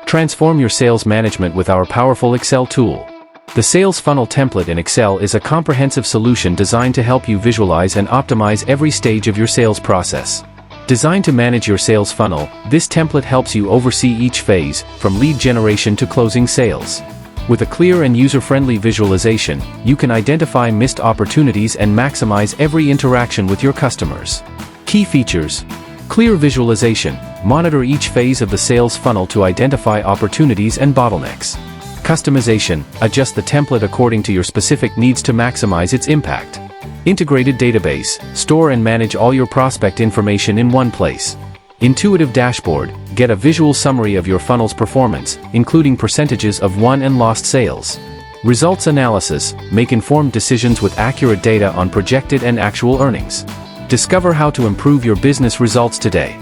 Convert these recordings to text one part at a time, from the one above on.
Transform your sales management with our powerful Excel tool. The Sales Funnel Template in Excel is a comprehensive solution designed to help you visualize and optimize every stage of your sales process. Designed to manage your sales funnel, this template helps you oversee each phase, from lead generation to closing sales. With a clear and user-friendly visualization, you can identify missed opportunities and maximize every interaction with your customers. Key features: clear visualization. Monitor each phase of the sales funnel to identify opportunities and bottlenecks. Customization. Adjust the template according to your specific needs to maximize its impact. Integrated database. Store and manage all your prospect information in one place. Intuitive dashboard. Get a visual summary of your funnel's performance, including percentages of won and lost sales. Results analysis. Make informed decisions with accurate data on projected and actual earnings. Discover how to improve your business results today.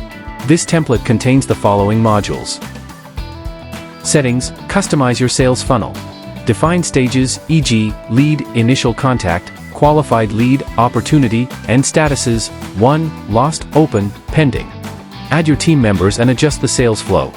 This template contains the following modules. Settings. Customize your sales funnel. Define stages, e.g., lead, initial contact, qualified lead, opportunity, and statuses: won, lost, open, pending. Add your team members and adjust the sales flow.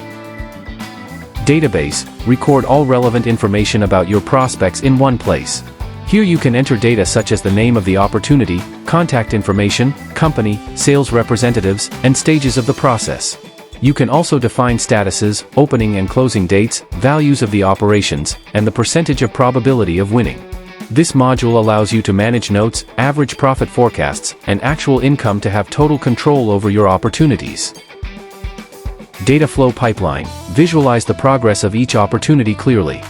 Database. Record all relevant information about your prospects in one place. Here you can enter data such as the name of the opportunity, contact information, company, sales representatives, and stages of the process. You can also define statuses, opening and closing dates, values of the operations, and the percentage of probability of winning. This module allows you to manage notes, average profit forecasts, and actual income to have total control over your opportunities. Data flow pipeline. Visualize the progress of each opportunity clearly.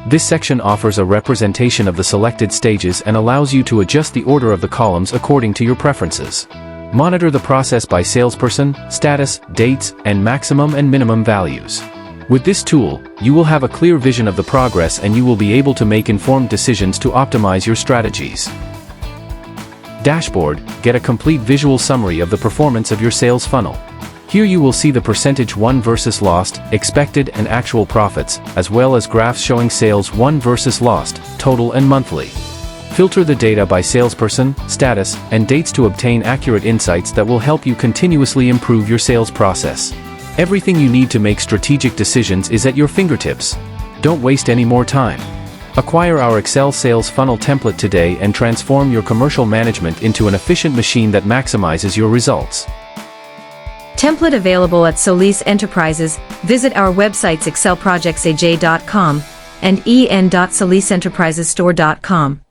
This section offers a representation of the selected stages and allows you to adjust the order of the columns according to your preferences. Monitor the process by salesperson, status, dates, and maximum and minimum values. With this tool, you will have a clear vision of the progress and you will be able to make informed decisions to optimize your strategies. Dashboard. Get a complete visual summary of the performance of your sales funnel. Here you will see the percentage won versus lost, expected and actual profits, as well as graphs showing sales won versus lost, total and monthly. Filter the data by salesperson, status, and dates to obtain accurate insights that will help you continuously improve your sales process. Everything you need to make strategic decisions is at your fingertips. Don't waste any more time. Acquire our Excel Sales Funnel Template today and transform your commercial management into an efficient machine that maximizes your results. Template available at Solis Enterprises. Visit our websites excelprojectsaj.com and en.solisenterprisesstore.com.